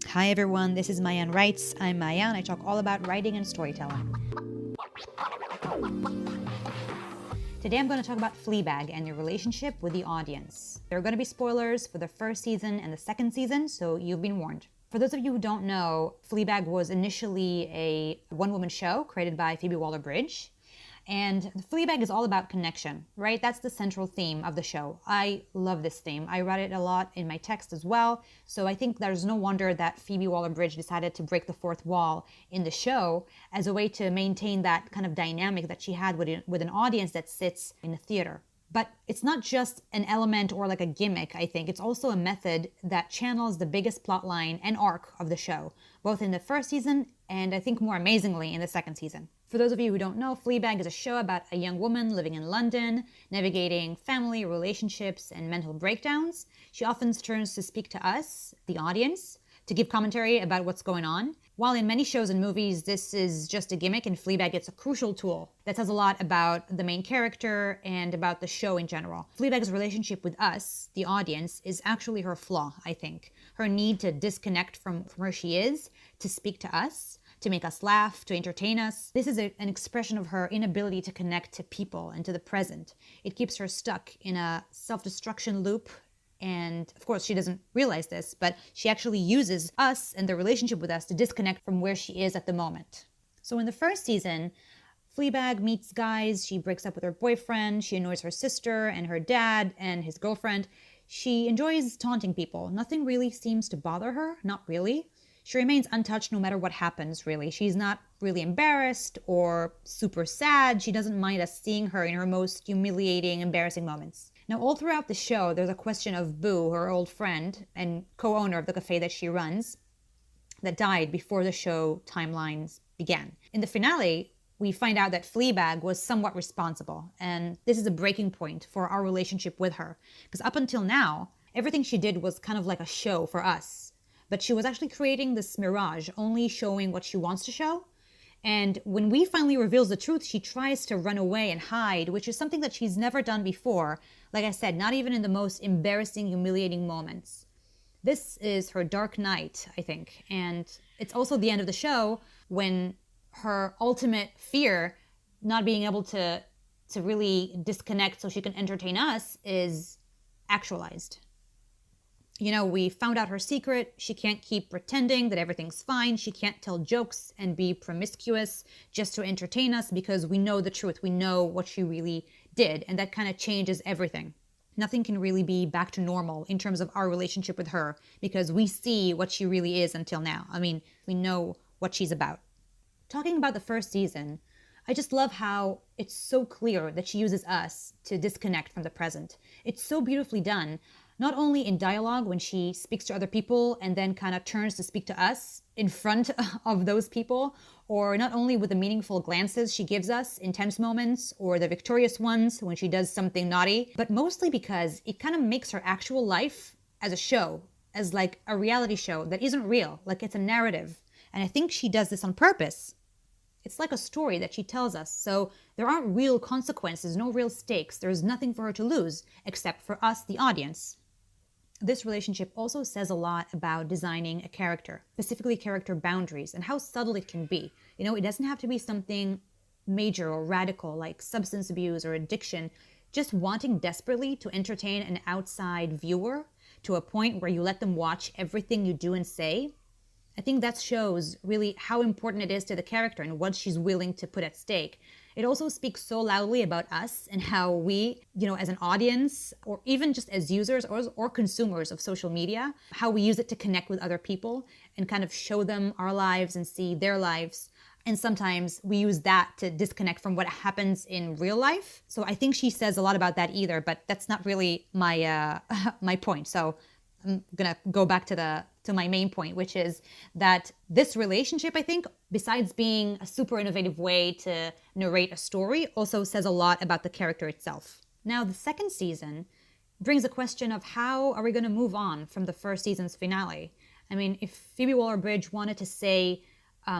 Hi everyone, this is Mayan Writes. I'm Maya and I talk all about writing and storytelling. Today I'm going to talk about Fleabag and your relationship with the audience. There are going to be spoilers for the first season and the second season, so you've been warned. For those of you who don't know, Fleabag was initially a one-woman show created by Phoebe Waller-Bridge. And Fleabag is all about connection, right? That's the central theme of the show. I love this theme. I read it a lot in my text as well. So I think there's no wonder that Phoebe Waller-Bridge decided to break the fourth wall in the show as a way to maintain that kind of dynamic that she had with an audience that sits in a theater. But it's not just an element or like a gimmick, I think. It's also a method that channels the biggest plot line and arc of the show, both in the first season and I think more amazingly in the second season. For those of you who don't know, Fleabag is a show about a young woman living in London, navigating family, relationships, and mental breakdowns. She often turns to speak to us, the audience, to give commentary about what's going on. While in many shows and movies, this is just a gimmick, in Fleabag, it's a crucial tool that says a lot about the main character and about the show in general. Fleabag's relationship with us, the audience, is actually her flaw, I think. Her need to disconnect from where she is, to speak to us, to make us laugh, to entertain us. This is an expression of her inability to connect to people and to the present. It keeps her stuck in a self-destruction loop. And of course, she doesn't realize this, but she actually uses us and the relationship with us to disconnect from where she is at the moment. So in the first season, Fleabag meets guys, she breaks up with her boyfriend, she annoys her sister and her dad and his girlfriend. She enjoys taunting people. Nothing really seems to bother her, not really. She remains untouched no matter what happens, really. She's not really embarrassed or super sad. She doesn't mind us seeing her in her most humiliating, embarrassing moments. Now, all throughout the show, there's a question of Boo, her old friend and co-owner of the cafe that she runs, that died before the show timelines began. In the finale, we find out that Fleabag was somewhat responsible, and this is a breaking point for our relationship with her. Because up until now, everything she did was kind of like a show for us. But she was actually creating this mirage, only showing what she wants to show. And when we finally reveals the truth, she tries to run away and hide, which is something that she's never done before. Like I said, not even in the most embarrassing, humiliating moments. This is her dark night, I think. And it's also the end of the show when her ultimate fear, not being able to really disconnect so she can entertain us, is actualized. You know, we found out her secret. She can't keep pretending that everything's fine. She can't tell jokes and be promiscuous just to entertain us because we know the truth. We know what she really did. And that kind of changes everything. Nothing can really be back to normal in terms of our relationship with her because we see what she really is until now. I mean, we know what she's about. Talking about the first season, I just love how it's so clear that she uses us to disconnect from the present. It's so beautifully done. Not only in dialogue when she speaks to other people and then kind of turns to speak to us in front of those people, or not only with the meaningful glances she gives us in tense moments or the victorious ones when she does something naughty, but mostly because it kind of makes her actual life as a show, as like a reality show that isn't real, like it's a narrative. And I think she does this on purpose. It's like a story that she tells us, so there aren't real consequences, no real stakes. There's nothing for her to lose except for us, the audience. This relationship also says a lot about designing a character, specifically character boundaries and how subtle it can be. You know, it doesn't have to be something major or radical like substance abuse or addiction. Just wanting desperately to entertain an outside viewer to a point where you let them watch everything you do and say. I think that shows really how important it is to the character and what she's willing to put at stake. It also speaks so loudly about us and how we, as an audience, or even just as users or consumers of social media, how we use it to connect with other people and kind of show them our lives and see their lives. And sometimes we use that to disconnect from what happens in real life. So I think she says a lot about that either, but that's not really my my point. So I'm gonna go back to my main point, which is that this relationship, I think, besides being a super innovative way to narrate a story, also says a lot about the character itself. Now, the second season brings a question of how are we going to move on from the first season's finale? I mean, if Phoebe Waller-Bridge wanted to say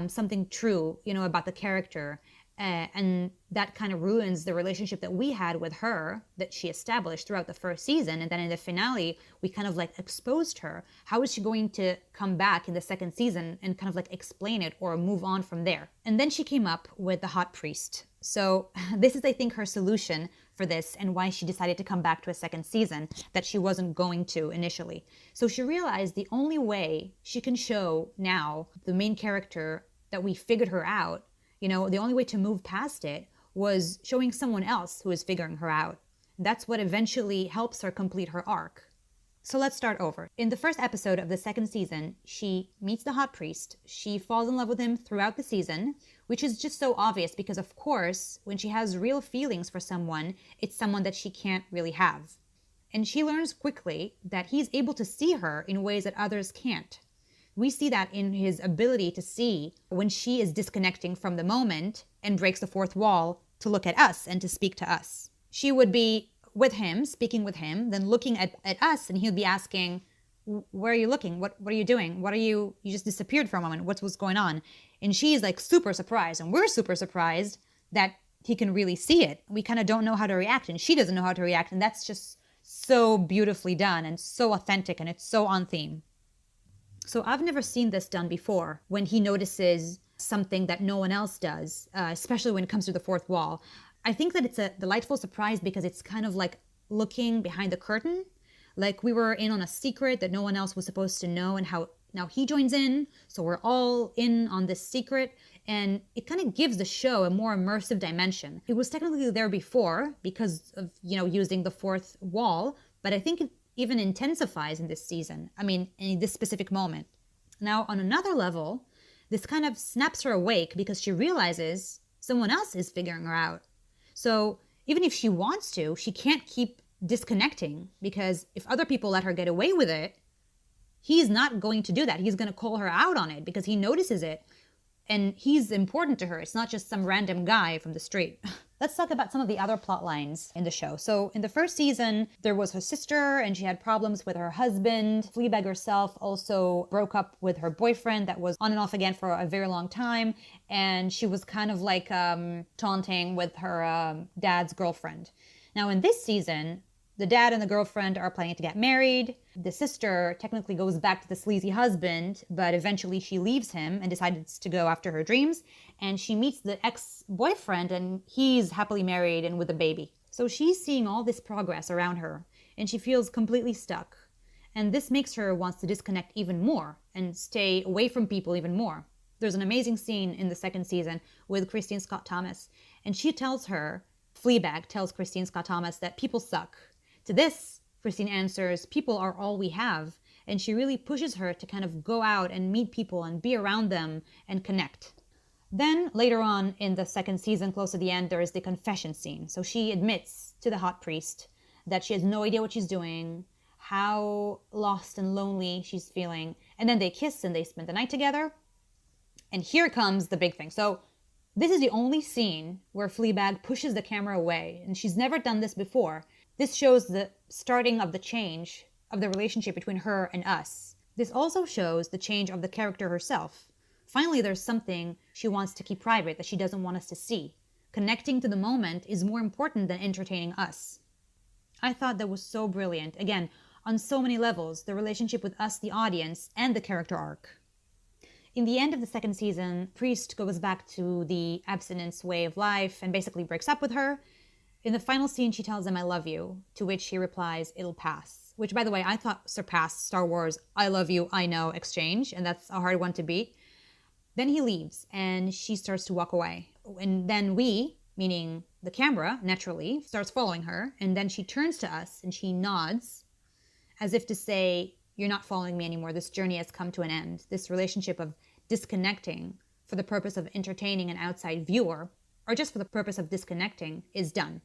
something true, about the character, And that kind of ruins the relationship that we had with her that she established throughout the first season. And then in the finale, we kind of like exposed her. How is she going to come back in the second season and kind of like explain it or move on from there? And then she came up with the hot priest. So this is, I think, her solution for this and why she decided to come back to a second season that she wasn't going to initially. So she realized the only way she can show now the main character that we figured her out, the only way to move past it was showing someone else who is figuring her out. That's what eventually helps her complete her arc. So let's start over. In the first episode of the second season, she meets the hot priest. She falls in love with him throughout the season, which is just so obvious because, of course, when she has real feelings for someone, it's someone that she can't really have. And she learns quickly that he's able to see her in ways that others can't. We see that in his ability to see when she is disconnecting from the moment and breaks the fourth wall to look at us and to speak to us. She would be with him, speaking with him, then looking at us, and he would be asking, where are you looking? What are you doing? You just disappeared for a moment. What's going on? And she's like super surprised, and we're super surprised that he can really see it. We kind of don't know how to react, and she doesn't know how to react, and that's just so beautifully done and so authentic, and it's so on theme. So I've never seen this done before, when he notices something that no one else does, especially when it comes to the fourth wall. I think that it's a delightful surprise because it's kind of like looking behind the curtain, like we were in on a secret that no one else was supposed to know, and how now he joins in, so we're all in on this secret, and it kind of gives the show a more immersive dimension. It was technically there before because of, using the fourth wall, but I think it even intensifies in this season. In this specific moment. Now, on another level, this kind of snaps her awake because she realizes someone else is figuring her out. So even if she wants to, she can't keep disconnecting, because if other people let her get away with it, he's not going to do that. He's going to call her out on it because he notices it, and he's important to her. It's not just some random guy from the street. Let's talk about some of the other plot lines in the show. So in the first season, there was her sister, and she had problems with her husband. Fleabag herself also broke up with her boyfriend that was on and off again for a very long time. And she was kind of like taunting with her dad's girlfriend. Now in this season, the dad and the girlfriend are planning to get married. The sister technically goes back to the sleazy husband, but eventually she leaves him and decides to go after her dreams. And she meets the ex-boyfriend, and he's happily married and with a baby. So she's seeing all this progress around her, and she feels completely stuck. And this makes her want to disconnect even more and stay away from people even more. There's an amazing scene in the second season with Christine Scott Thomas, and Fleabag tells Christine Scott Thomas that people suck. To this, Christine answers, people are all we have. And she really pushes her to kind of go out and meet people and be around them and connect. Then later on in the second season, close to the end, there is the confession scene. So she admits to the hot priest that she has no idea what she's doing, how lost and lonely she's feeling. And then they kiss and they spend the night together. And here comes the big thing. So this is the only scene where Fleabag pushes the camera away. And she's never done this before. This shows the starting of the change of the relationship between her and us. This also shows the change of the character herself. Finally, there's something she wants to keep private that she doesn't want us to see. Connecting to the moment is more important than entertaining us. I thought that was so brilliant. Again, on so many levels, the relationship with us, the audience, and the character arc. In the end of the second season, Priest goes back to the abstinence way of life and basically breaks up with her. In the final scene, she tells him, I love you, to which he replies, it'll pass. Which, by the way, I thought surpassed Star Wars I love you, I know exchange, and that's a hard one to beat. Then he leaves, and she starts to walk away. And then we, meaning the camera, naturally, starts following her, and then she turns to us, and she nods, as if to say, you're not following me anymore, this journey has come to an end. This relationship of disconnecting for the purpose of entertaining an outside viewer, or just for the purpose of disconnecting, is done.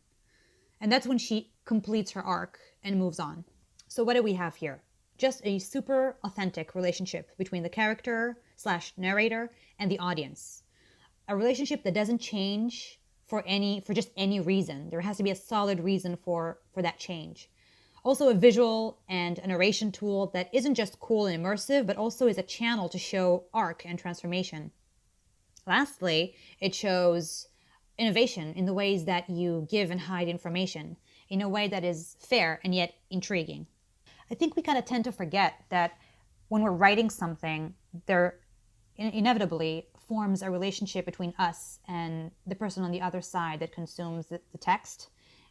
And that's when she completes her arc and moves on. So what do we have here? Just a super authentic relationship between the character/narrator and the audience. A relationship that doesn't change for just any reason. There has to be a solid reason for that change. Also a visual and a narration tool that isn't just cool and immersive, but also is a channel to show arc and transformation. Lastly, it shows innovation in the ways that you give and hide information in a way that is fair and yet intriguing. I think we kind of tend to forget that when we're writing something, there inevitably forms a relationship between us and the person on the other side that consumes the text.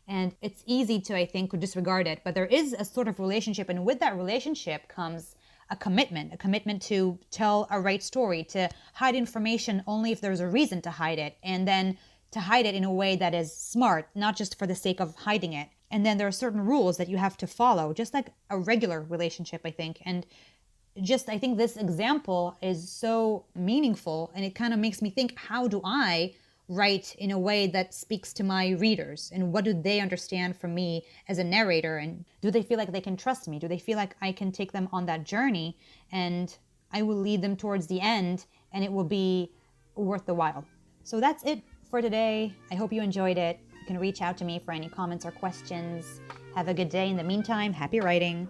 And it's easy to, I think, disregard it, but there is a sort of relationship, and with that relationship comes a commitment to tell a right story, to hide information only if there's a reason to hide it, and then to hide it in a way that is smart, not just for the sake of hiding it. And then there are certain rules that you have to follow, just like a regular relationship, I think. And I think this example is so meaningful, and it kind of makes me think, how do I write in a way that speaks to my readers, and what do they understand from me as a narrator, and do they feel like they can trust me? Do they feel like I can take them on that journey and I will lead them towards the end and it will be worth the while? So that's it for today. I hope you enjoyed it. You can reach out to me for any comments or questions. Have a good day. In the meantime, happy writing.